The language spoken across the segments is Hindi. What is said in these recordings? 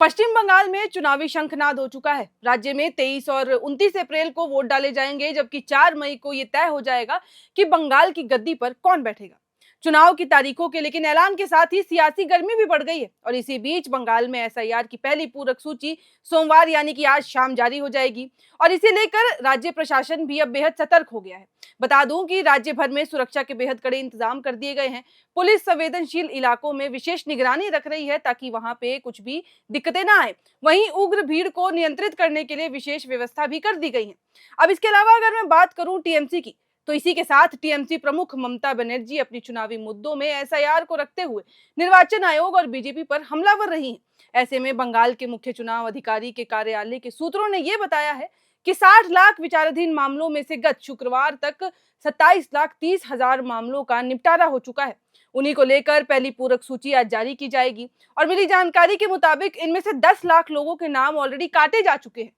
पश्चिम बंगाल में चुनावी शंखनाद हो चुका है। राज्य में 23 और 29 अप्रैल को वोट डाले जाएंगे, जबकि 4 मई को यह तय हो जाएगा कि बंगाल की गद्दी पर कौन बैठेगा। चुनाव की तारीखों के लेकिन ऐलान के साथ ही सियासी गर्मी भी बढ़ गई है और इसी बीच बंगाल में एसआईआर की पहली पूरक सूची सोमवार यानी कि आज शाम जारी हो जाएगी और इसे लेकर राज्य प्रशासन भी अब बेहद सतर्क हो गया है। बता दूं कि राज्य भर में सुरक्षा के बेहद कड़े इंतजाम कर दिए गए हैं। पुलिस संवेदनशील इलाकों में विशेष निगरानी रख रही है ताकि वहां पे कुछ भी दिक्कतें ना आए। वहीं उग्र भीड़ को नियंत्रित करने के लिए विशेष व्यवस्था भी कर दी गई है। अब इसके अलावा अगर मैं बात करूं टीएमसी की, तो इसी के साथ टीएमसी प्रमुख ममता बनर्जी अपनी चुनावी मुद्दों में एसआईआर को रखते हुए निर्वाचन आयोग और बीजेपी पर हमलावर रही हैं। ऐसे में बंगाल के मुख्य चुनाव अधिकारी के कार्यालय के सूत्रों ने यह बताया है कि 60 लाख विचाराधीन मामलों में से गत शुक्रवार तक 27,30,000 मामलों का निपटारा हो चुका है। उन्हीं को लेकर पहली पूरक सूची आज जारी की जाएगी और मिली जानकारी के मुताबिक इनमें से 10 लाख लोगों के नाम ऑलरेडी काटे जा चुके हैं।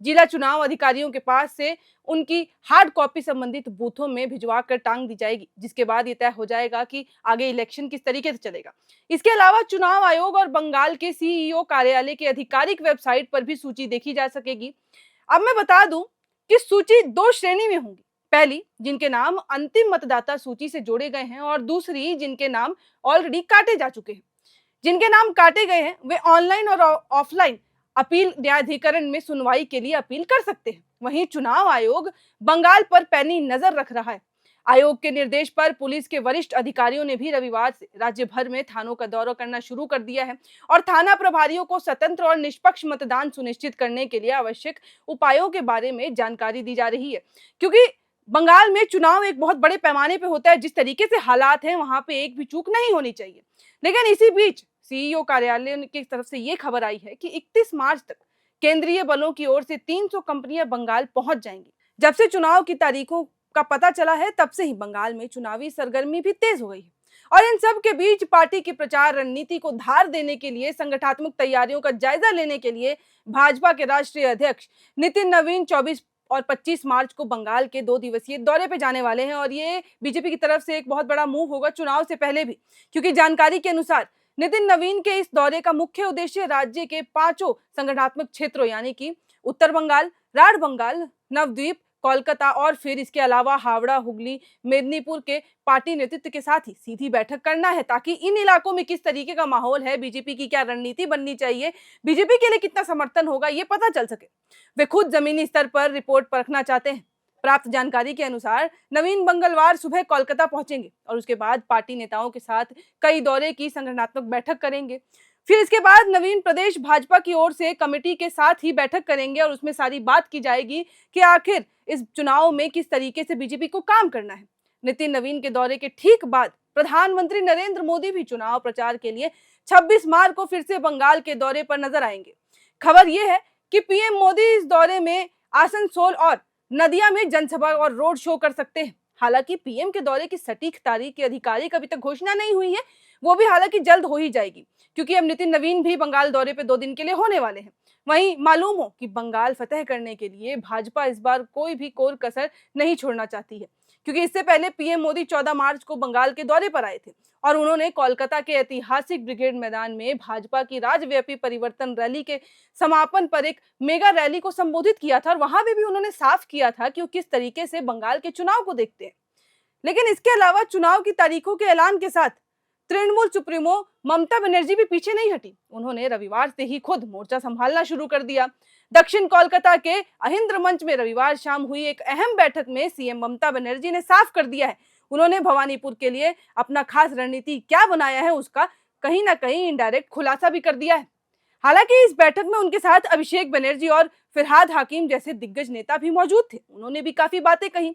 जिला चुनाव अधिकारियों के पास से उनकी हार्ड कॉपी संबंधित बूथों में भिजवा कर टांग दी जाएगी, जिसके बाद ये तय हो जाएगा कि आगे इलेक्शन किस तरीके से चलेगा। इसके अलावा चुनाव आयोग और बंगाल के सीईओ कार्यालय के आधिकारिक वेबसाइट पर भी सूची देखी जा सकेगी। अब मैं बता दूं कि सूची दो श्रेणी में होंगी। पहली, जिनके नाम अंतिम मतदाता सूची से जोड़े गए हैं, और दूसरी जिनके नाम ऑलरेडी काटे जा चुके हैं। जिनके नाम काटे गए हैं वे ऑनलाइन और ऑफलाइन अपील न्यायाधिकरण में सुनवाई के लिए अपील कर सकते हैं। वहीं चुनाव आयोग बंगाल पर पैनी नजर रख रहा है। आयोग के निर्देश पर पुलिस के वरिष्ठ अधिकारियों ने भी रविवार से राज्य भर में थानों का दौरा करना शुरू कर दिया है और थाना प्रभारियों को स्वतंत्र और निष्पक्ष मतदान सुनिश्चित करने के लिए आवश्यक उपायों के बारे में जानकारी दी जा रही है। क्योंकि बंगाल में चुनाव एक बहुत बड़े पैमाने पे होता है, जिस तरीके से हालात हैं वहां पे एक भी चूक नहीं होनी चाहिए। लेकिन इसी बीच सीईओ कार्यालय की तरफ से ये खबर आई है कि 31 मार्च तक केंद्रीय बलों की ओर से 300 कंपनियां बंगाल पहुंच जाएंगी। जब से चुनाव की तारीखों का पता चला है, तब से ही बंगाल में चुनावी सरगर्मी भी तेज हो गई है और इन सब के बीच पार्टी की प्रचार रणनीति को धार देने के लिए, संगठनात्मक तैयारियों का जायजा लेने के लिए भाजपा के राष्ट्रीय अध्यक्ष नितिन नवीन 24 और 25 मार्च को बंगाल के 2 दिवसीय दौरे पे जाने वाले हैं और ये बीजेपी की तरफ से एक बहुत बड़ा मूव होगा चुनाव से पहले भी, क्योंकि जानकारी के अनुसार नितिन नवीन के इस दौरे का मुख्य उद्देश्य राज्य के 5 संगठनात्मक क्षेत्रों यानी कि उत्तर बंगाल, राढ़ बंगाल, नवद्वीप, कोलकाता और फिर इसके अलावा हावड़ा, हुगली, मेदिनीपुर के पार्टी नेतृत्व के साथ ही सीधी बैठक करना है, ताकि इन इलाकों में किस तरीके का माहौल है, बीजेपी की क्या रणनीति बननी चाहिए, बीजेपी के लिए कितना समर्थन होगा, ये पता चल सके। वे खुद जमीनी स्तर पर रिपोर्ट परखना चाहते हैं। प्राप्त जानकारी के अनुसार नवीन मंगलवार सुबह कोलकाता पहुंचेंगे और उसके बाद पार्टी नेताओं के साथ कई दौरे की संगठनात्मक बैठक करेंगे। फिर इसके बाद नवीन प्रदेश भाजपा की ओर से कमेटी के साथ ही बैठक करेंगे और उसमें सारी बात की जाएगी कि आखिर इस चुनाव में किस तरीके से बीजेपी को काम करना है। नितिन नवीन के दौरे के ठीक बाद प्रधानमंत्री नरेंद्र मोदी भी चुनाव प्रचार के लिए 26 मार्च को फिर से बंगाल के दौरे पर नजर आएंगे। खबर यह है कि पीएम मोदी इस दौरे में आसनसोल और नदिया में जनसभा और रोड शो कर सकते हैं। हालांकि पीएम के दौरे की सटीक तारीख की आधिकारिक अभी तक घोषणा नहीं हुई है, वो भी हालांकि जल्द हो ही जाएगी, क्योंकि अब नितिन नवीन भी बंगाल दौरे पे 2 दिन के लिए होने वाले हैं। वहीं मालूम हो कि बंगाल फतेह करने के लिए भाजपा इस बार कोई भी कोर कसर नहीं छोड़ना चाहती है, क्योंकि इससे पहले पीएम मोदी 14 मार्च को बंगाल के दौरे पर आए थे और उन्होंने कोलकाता के ऐतिहासिक ब्रिगेड मैदान में भाजपा की राज्यव्यापी परिवर्तन रैली के समापन पर एक मेगा रैली को संबोधित किया था और वहां भी उन्होंने साफ किया था कि वो किस तरीके से बंगाल के चुनाव को देखते हैं। लेकिन इसके अलावा चुनाव की तारीखों के ऐलान के साथ तृणमूल सुप्रीमो ममता बनर्जी भी पीछे नहीं हटी। उन्होंने रविवार से ही खुद मोर्चा संभालना शुरू कर दिया। दक्षिण कोलकाता के अहिंद्र मंच में रविवार शाम हुई एक अहम बैठक में सीएम ममता बनर्जी ने साफ कर दिया है, उन्होंने भवानीपुर के लिए अपना खास रणनीति क्या बनाया है उसका कहीं ना कहीं इनडायरेक्ट खुलासा भी कर दिया है। हालांकि इस बैठक में उनके साथ अभिषेक बनर्जी और फिरहाद हाकिम जैसे दिग्गज नेता भी मौजूद थे, उन्होंने भी काफी बातें कही।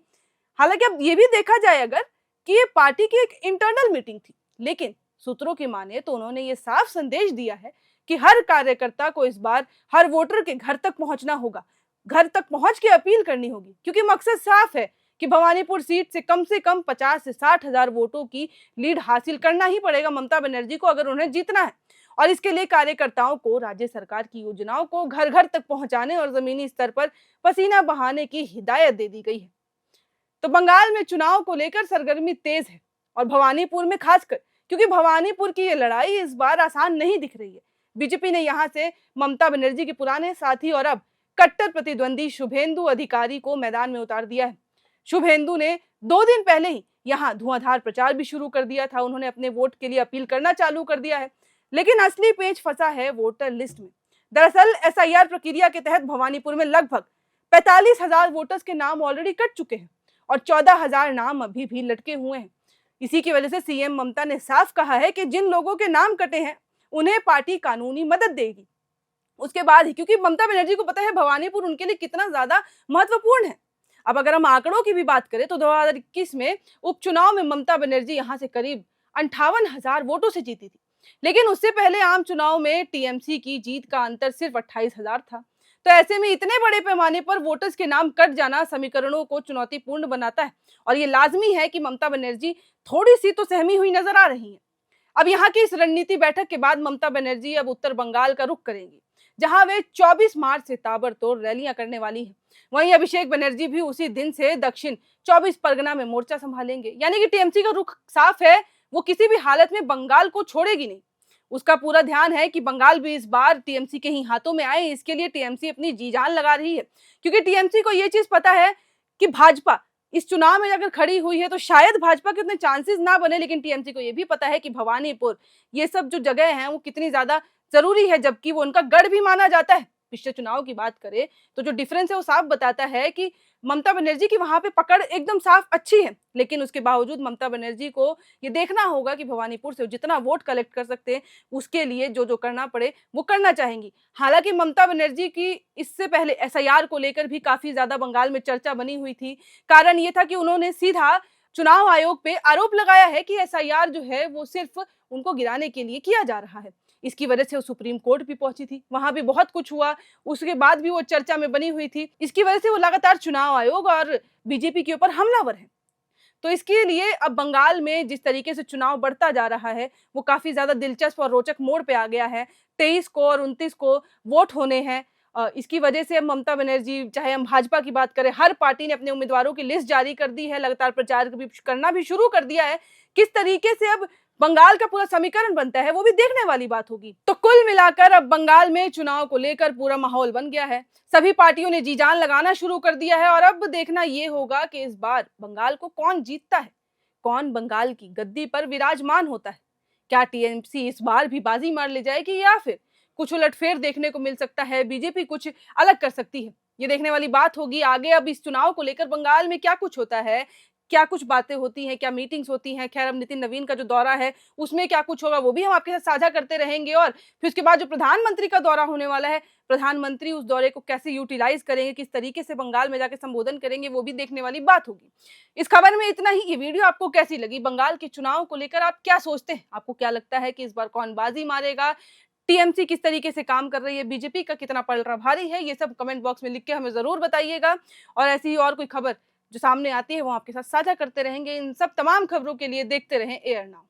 हालांकि अब ये भी देखा जाए अगर कि ये पार्टी की एक इंटरनल मीटिंग थी, लेकिन सूत्रों की माने तो उन्होंने ये साफ संदेश दिया है कि हर कार्यकर्ता को इस बार हर वोटर के घर तक पहुंचना होगा, घर तक पहुंच के अपील करनी होगी, क्योंकि मकसद साफ है कि भवानीपुर सीट से कम 50 से 60 हजार वोटों की लीड हासिल करना ही पड़ेगा ममता बनर्जी को, अगर उन्हें जीतना है। और इसके लिए कार्यकर्ताओं को राज्य सरकार की योजनाओं को घर घर तक पहुंचाने और जमीनी स्तर पर पसीना बहाने की हिदायत दे दी गई है। तो बंगाल में चुनाव को लेकर सरगर्मी तेज है और भवानीपुर में खासकर, क्योंकि भवानीपुर की ये लड़ाई इस बार आसान नहीं दिख रही है। बीजेपी ने यहां से ममता बनर्जी के पुराने साथी और अब कट्टर प्रतिद्वंदी शुभेंदु अधिकारी को मैदान में उतार दिया है। शुभेंदु ने 2 दिन पहले ही यहां धुआंधार प्रचार भी शुरू कर दिया था। उन्होंने अपने वोट के लिए अपील करना चालू कर दिया है, लेकिन असली पेच फंसा है वोटर लिस्ट में। दरअसल एसआईआर प्रक्रिया के तहत भवानीपुर में लगभग 45,000 वोटर्स के नाम ऑलरेडी कट चुके हैं और 14,000 नाम अभी भी लटके हुए हैं। इसी की वजह से सीएम ममता ने साफ कहा है कि जिन लोगों के नाम कटे हैं उन्हें पार्टी कानूनी मदद देगी। उसके बाद ही, क्योंकि ममता बनर्जी को पता है भवानीपुर उनके लिए कितना ज्यादा महत्वपूर्ण है। अब अगर हम आंकड़ों की भी बात करें तो 2021 में उपचुनाव में ममता बनर्जी यहां से करीब 58,000 वोटों से जीती थी, लेकिन उससे पहले आम चुनाव में टीएमसी की जीत का अंतर सिर्फ 28,000 था। तो ऐसे में इतने बड़े पैमाने पर वोटर्स के नाम कट जाना समीकरणों को चुनौतीपूर्ण बनाता है और ये लाजमी है कि ममता बनर्जी थोड़ी सी तो सहमी हुई नजर आ रही है। अब यहाँ की इस रणनीति बैठक के बाद ममता बनर्जी अब उत्तर बंगाल का रुख करेंगी, जहां वे 24 मार्च से ताबड़तोड़ रैलियां करने वाली हैं। वहीं अभिषेक बनर्जी भी उसी दिन से दक्षिण 24 परगना में मोर्चा संभालेंगे। यानी कि टीएमसी का रुख साफ है, वो किसी भी हालत में बंगाल को छोड़ेगी नहीं। उसका पूरा ध्यान है कि बंगाल भी इस बार टीएमसी के ही हाथों में आए। इसके लिए टीएमसी अपनी जी जान लगा रही है, क्योंकि टीएमसी को ये चीज पता है कि भाजपा इस चुनाव में अगर खड़ी हुई है तो शायद भाजपा के उतने चांसेस ना बने, लेकिन टीएमसी को यह भी पता है कि भवानीपुर ये सब जो जगह है वो कितनी ज्यादा जरूरी है, जबकि वो उनका गढ़ भी माना जाता है। पिछले चुनाव की बात करें तो जो डिफरेंस है वो साफ बताता है कि ममता बनर्जी की वहां पे पकड़ एकदम साफ अच्छी है, लेकिन उसके बावजूद ममता बनर्जी को ये देखना होगा कि भवानीपुर से जितना वोट कलेक्ट कर सकते हैं उसके लिए जो जो करना पड़े वो करना चाहेंगी। हालांकि ममता बनर्जी की इससे पहले एसआईआर को लेकर भी काफी ज्यादा बंगाल में चर्चा बनी हुई थी। कारण ये था कि उन्होंने सीधा चुनाव आयोग पे आरोप लगाया है कि एसआईआर जो है वो सिर्फ उनको गिराने के लिए किया जा रहा है। इसकी वजह से वो सुप्रीम कोर्ट भी पहुंची थी, वहां भी बहुत कुछ हुआ, उसके बाद भी वो चर्चा में बनी हुई थी। इसकी वजह से वो लगातार चुनाव आयोग और बीजेपी के ऊपर हमलावर है। तो इसके लिए अब बंगाल में जिस तरीके से चुनाव बढ़ता जा रहा है वो काफी ज्यादा दिलचस्प और रोचक मोड़ पे आ गया है। 23 को और 29 को वोट होने हैं। इसकी वजह से अब ममता बनर्जी, चाहे हम भाजपा की बात करें, हर पार्टी ने अपने उम्मीदवारों की लिस्ट जारी कर दी है, लगातार प्रचार भी करना भी शुरू कर दिया है। किस तरीके से अब बंगाल का पूरा समीकरण बनता है वो भी देखने वाली बात होगी। तो कुल मिलाकर अब बंगाल में चुनाव को लेकर पूरा माहौल बन गया है। सभी पार्टियों ने जी जान लगाना शुरू कर दिया है और अब देखना ये होगा कि इस बार बंगाल को कौन जीतता है, कौन बंगाल की गद्दी पर विराजमान होता है। क्या टीएमसी इस बार भी बाजी मार ले जाएगी या फिर कुछ उलटफेर देखने को मिल सकता है, बीजेपी कुछ अलग कर सकती है। ये देखने वाली बात होगी आगे। अब इस चुनाव को लेकर बंगाल में क्या कुछ होता है, क्या कुछ बातें होती हैं, क्या मीटिंग्स होती हैं। खैर, अब नितिन नवीन का जो दौरा है उसमें क्या कुछ होगा वो भी हम आपके साथ साझा करते रहेंगे। और फिर उसके बाद जो प्रधानमंत्री का दौरा होने वाला है, प्रधानमंत्री उस दौरे को कैसे यूटिलाइज करेंगे, किस तरीके से बंगाल में जाकर संबोधन करेंगे, वो भी देखने वाली बात होगी। इस खबर में इतना ही। ये वीडियो आपको कैसी लगी, बंगाल के चुनाव को लेकर आप क्या सोचते हैं, आपको क्या लगता है कि इस बार कौन बाजी मारेगा, टीएमसी किस तरीके से काम कर रही है, बीजेपी का कितना पलड़ा भारी है, ये सब कमेंट बॉक्स में लिख के हमें जरूर बताइएगा। और ऐसी ही और कोई खबर जो सामने आती है वो आपके साथ साझा करते रहेंगे। इन सब तमाम खबरों के लिए देखते रहें एयर नाउ।